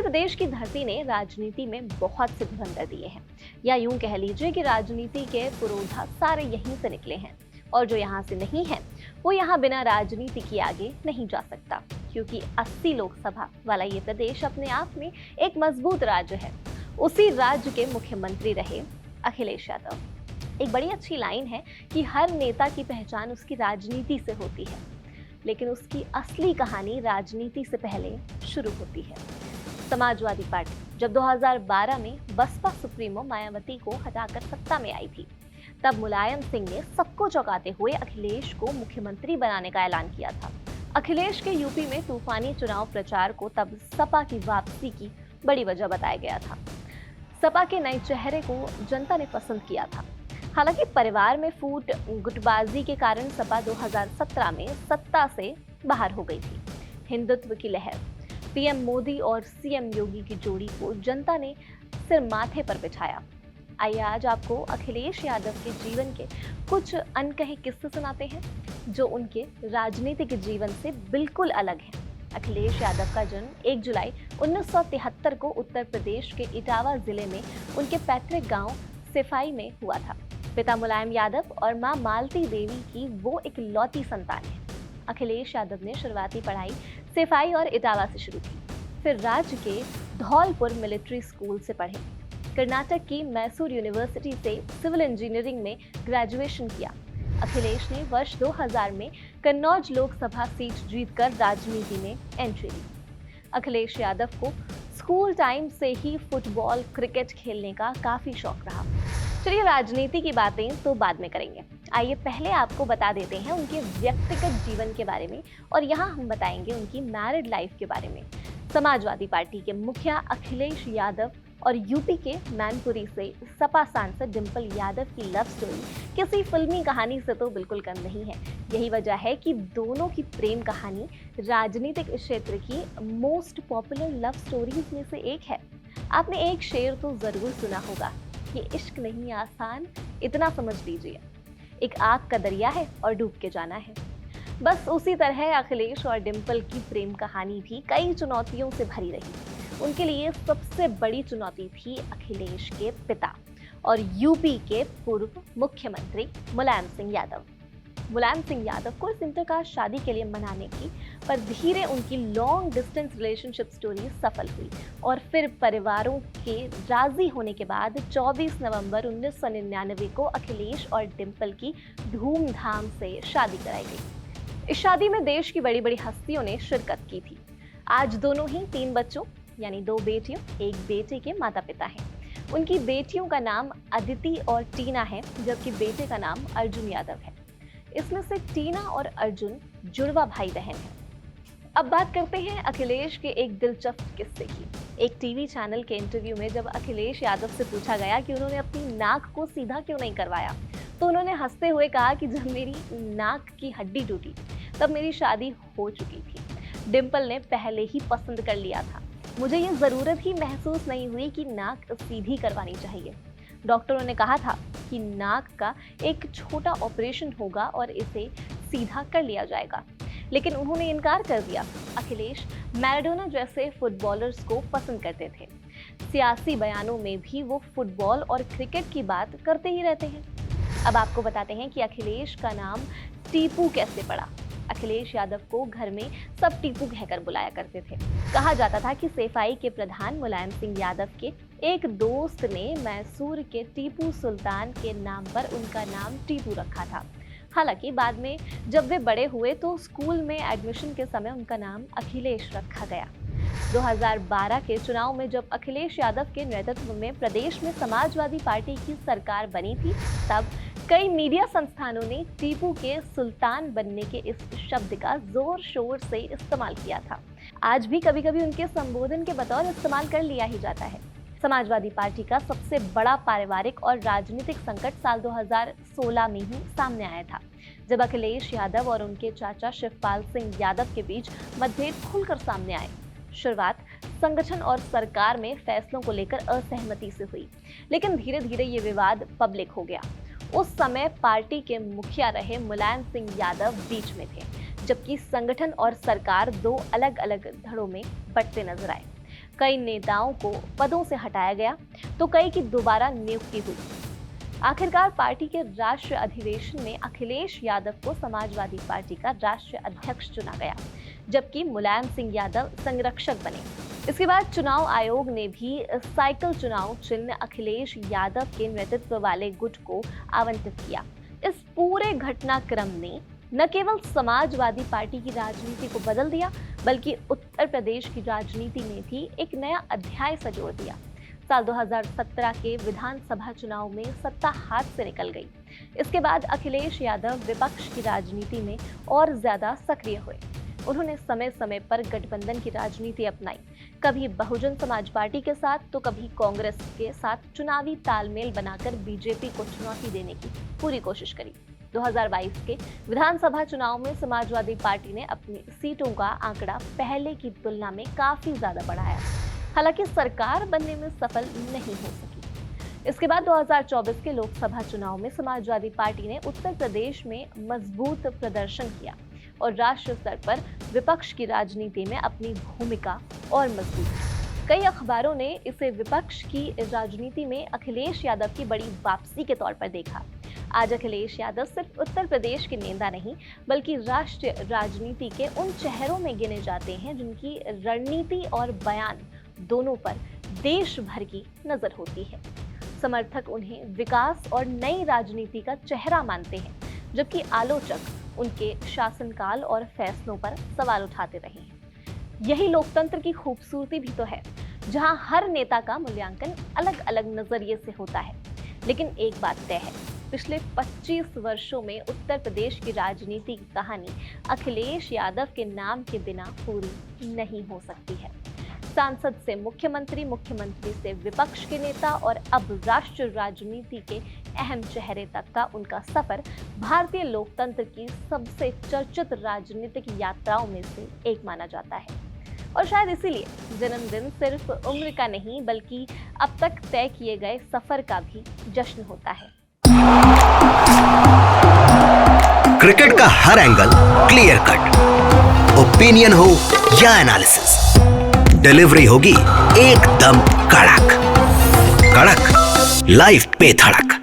प्रदेश की धरती ने राजनीति में बहुत से धुरंधर दिए हैं, या यूं कह लीजिए कि राजनीति के पुरोधा सारे यहीं से निकले हैं। और जो यहाँ से नहीं है वो यहाँ बिना राजनीति के आगे नहीं जा सकता, क्योंकि 80 लोकसभा वाला ये प्रदेश अपने आप में एक मजबूत राज्य है। उसी राज्य के मुख्यमंत्री रहे अखिलेश यादव। एक बड़ी अच्छी लाइन है कि हर नेता की पहचान उसकी राजनीति से होती है, लेकिन उसकी असली कहानी राजनीति से पहले शुरू होती है। समाजवादी पार्टी जब 2012 में बसपा सुप्रीमो मायावती को हटाकर सत्ता में आई थी, तब मुलायम सिंह ने सबको चौंकाते हुए अखिलेश को मुख्यमंत्री बनाने का ऐलान किया था। अखिलेश के यूपी में तूफानी चुनाव प्रचार को तब सपा की वापसी की बड़ी वजह बताया गया था। सपा के नए चेहरे को जनता ने पसंद किया था। हालांकि परिवार में फूट गुटबाजी के कारण सपा 2017 में सत्ता से बाहर हो गई थी। हिंदुत्व की लहर, पीएम मोदी और सीएम योगी की जोड़ी को जनता ने सिर माथे पर बिठाया। आइए आज आपको अखिलेश यादव के जीवन के कुछ अनकहे किस्से सुनाते हैं, जो उनके राजनीतिक जीवन से बिल्कुल अलग हैं। अखिलेश यादव का जन्म 1 जुलाई 1973 को उत्तर प्रदेश के इटावा जिले में उनके पैतृक गांव सिफाई में हुआ था। पिता मुलायम यादव और मां मालती देवी की वो इकलौती संतान है। अखिलेश यादव ने शुरुआती पढ़ाई सिफाई और इटावा से शुरू की, फिर राज्य के धौलपुर मिलिट्री स्कूल से पढ़े। कर्नाटक की मैसूर यूनिवर्सिटी से सिविल इंजीनियरिंग में ग्रेजुएशन किया। अखिलेश ने वर्ष 2000 में कन्नौज लोकसभा सीट जीतकर राजनीति में एंट्री ली। अखिलेश यादव को स्कूल टाइम से ही फुटबॉल, क्रिकेट खेलने का काफी शौक रहा। चलिए राजनीति की बातें तो बाद में करेंगे, आइए पहले आपको बता देते हैं उनके व्यक्तिगत जीवन के बारे में, और यहाँ हम बताएंगे उनकी मैरिड लाइफ के बारे में। समाजवादी पार्टी के मुखिया अखिलेश यादव और यूपी के मैनपुरी से सपा सांसद डिंपल यादव की लव स्टोरी किसी फिल्मी कहानी से तो बिल्कुल कम नहीं है। यही वजह है कि दोनों की प्रेम कहानी राजनीतिक क्षेत्र की मोस्ट पॉपुलर लव स्टोरीज में से एक है। आपने एक शेर तो जरूर सुना होगा, ये इश्क नहीं आसान, इतना समझ लीजिए। एक आग का दरिया है और डूब के जाना है। बस उसी तरह अखिलेश और डिंपल की प्रेम कहानी भी कई चुनौतियों से भरी रही। उनके लिए सबसे बड़ी चुनौती थी अखिलेश के पिता और यूपी के पूर्व मुख्यमंत्री मुलायम सिंह यादव। मुलायम सिंह यादव को इस इंतरकास्ट शादी के लिए मनाने की, पर धीरे उनकी लॉन्ग डिस्टेंस रिलेशनशिप स्टोरी सफल हुई और फिर परिवारों के राजी होने के बाद 24 नवंबर 1999 को अखिलेश और डिंपल की धूमधाम से शादी कराई गई। इस शादी में देश की बड़ी बड़ी हस्तियों ने शिरकत की थी। आज दोनों ही 3 बच्चों यानी 2 बेटियों 1 बेटे के माता पिता हैं। उनकी बेटियों का नाम अदिति और टीना है, जबकि बेटे का नाम अर्जुन यादव है। इसमें से टीना और अर्जुन जुड़वा भाई बहन हैं। अब बात करते हैं अखिलेश के एक दिलचस्प किस्से की। एक टीवी चैनल के इंटरव्यू में जब अखिलेश यादव से पूछा गया कि उन्होंने अपनी नाक को सीधा क्यों नहीं करवाया, तो उन्होंने हंसते हुए कहा कि जब मेरी नाक की हड्डी टूटी तब मेरी शादी हो चुकी थी। डिंपल ने पहले ही पसंद कर लिया था। मुझे ये जरूरत ही महसूस नहीं हुई कि नाक सीधी करवानी चाहिए। डॉक्टरों ने कहा था कि नाक का एक छोटा ऑपरेशन होगा और इसे सीधा कर लिया जाएगा, लेकिन उन्होंने इनकार कर दिया। अखिलेश मैराडोना जैसे फुटबॉलर्स को पसंद करते थे। सियासी बयानों में भी वो फुटबॉल और क्रिकेट की बात करते ही रहते हैं। अब आपको बताते हैं कि अखिलेश का नाम टीपू कैसे पड़ा। अखिलेश यादव को घर में सब टीपू कहकर बुलाया करते थे। कहा जाता था कि सेफाई के प्रधान मुलायम सिंह यादव के एक दोस्त ने मैसूर के टीपू सुल्तान के नाम पर उनका नाम टीपू रखा था। हालांकि बाद में जब वे बड़े हुए तो स्कूल में एडमिशन के समय उनका नाम अखिलेश रखा गया। 2012 के चुनाव में जब अखिलेश यादव के नेतृत्व में प्रदेश में समाजवादी पार्टी की सरकार बनी थी, तब कई मीडिया संस्थानों ने टीपू के सुल्तान बनने के इस शब्द का जोर शोर से इस्तेमाल किया था। आज भी कभी कभी उनके संबोधन के बतौर इस्तेमाल कर लिया ही जाता है। समाजवादी पार्टी का सबसे बड़ा पारिवारिक और राजनीतिक संकट साल 2016 में ही सामने आया था, जब अखिलेश यादव और उनके चाचा शिवपाल सिंह यादव के बीच मतभेद खुलकर सामने आए। शुरुआत संगठन और सरकार में फैसलों को लेकर असहमति से हुई, लेकिन धीरे धीरे ये विवाद पब्लिक हो गया। उस समय पार्टी के मुखिया रहे मुलायम सिंह यादव बीच में थे, जबकि संगठन और सरकार 2 अलग अलग धड़ों में बंटते नजर आए। कई नेताओं को पदों से हटाया गया तो कई की दोबारा नियुक्ति हुई। आखिरकार पार्टी के राष्ट्रीय अधिवेशन में अखिलेश यादव को समाजवादी पार्टी का राष्ट्रीय अध्यक्ष चुना गया, जबकि मुलायम सिंह यादव संरक्षक बने। इसके बाद चुनाव आयोग ने भी साइकिल चुनाव चिन्ह अखिलेश यादव के नेतृत्व वाले गुट को आवंटित किया। इस पूरे घटनाक्रम ने न केवल समाजवादी पार्टी की राजनीति को बदल दिया, बल्कि उत्तर प्रदेश की राजनीति में भी एक नया अध्याय संजोड़ दिया। साल 2017 के विधानसभा चुनाव में सत्ता हाथ से निकल गई। इसके बाद अखिलेश यादव विपक्ष की राजनीति में और ज्यादा सक्रिय हुए। उन्होंने समय समय पर गठबंधन की राजनीति अपनाई, कभी बहुजन समाज पार्टी के साथ तो कभी कांग्रेस के साथ चुनावी तालमेल बनाकर बीजेपी को चुनौती देने की पूरी कोशिश करी। 2022 के विधानसभा चुनाव में समाजवादी पार्टी ने अपनी सीटों का आंकड़ा पहले की तुलना में काफी ज्यादा बढ़ाया, हालांकि सरकार बनने में सफल नहीं हो सकी। इसके बाद 2024 के लोकसभा चुनाव में समाजवादी पार्टी ने उत्तर प्रदेश में मजबूत प्रदर्शन किया और राष्ट्रीय स्तर पर विपक्ष की राजनीति में अपनी भूमिका और मजबूत की। कई अखबारों ने इसे विपक्ष की राजनीति में अखिलेश यादव की बड़ी वापसी के तौर पर देखा। आज अखिलेश यादव सिर्फ उत्तर प्रदेश के नेता नहीं, बल्कि राष्ट्रीय राजनीति के उन चेहरों में गिने जाते हैं जिनकी रणनीति और बयान दोनों पर देश भर की नजर होती है। समर्थक उन्हें विकास और नई राजनीति का चेहरा मानते हैं, जबकि आलोचक उनके शासनकाल और फैसलों पर सवाल उठाते रहे हैं। यही लोकतंत्र की खूबसूरती भी तो है, जहां हर नेता का मूल्यांकन अलग अलग नजरिए से होता है। लेकिन एक बात तय है, पिछले 25 वर्षों में उत्तर प्रदेश की राजनीति की कहानी अखिलेश यादव के नाम के बिना पूरी नहीं हो सकती है। सांसद से मुख्यमंत्री, मुख्यमंत्री से विपक्ष के नेता और अब राष्ट्रीय राजनीति के अहम चेहरे तक का उनका सफर भारतीय लोकतंत्र की सबसे चर्चित राजनीतिक यात्राओं में से एक माना जाता है। और शायद इसीलिए जन्मदिन सिर्फ उम्र का नहीं, बल्कि अब तक तय किए गए सफर का भी जश्न होता है। क्रिकेट का हर एंगल क्लियर कट, ओपिनियन हो या एनालिसिस, डिलीवरी होगी एकदम कड़क कड़क, लाइव पे धड़क।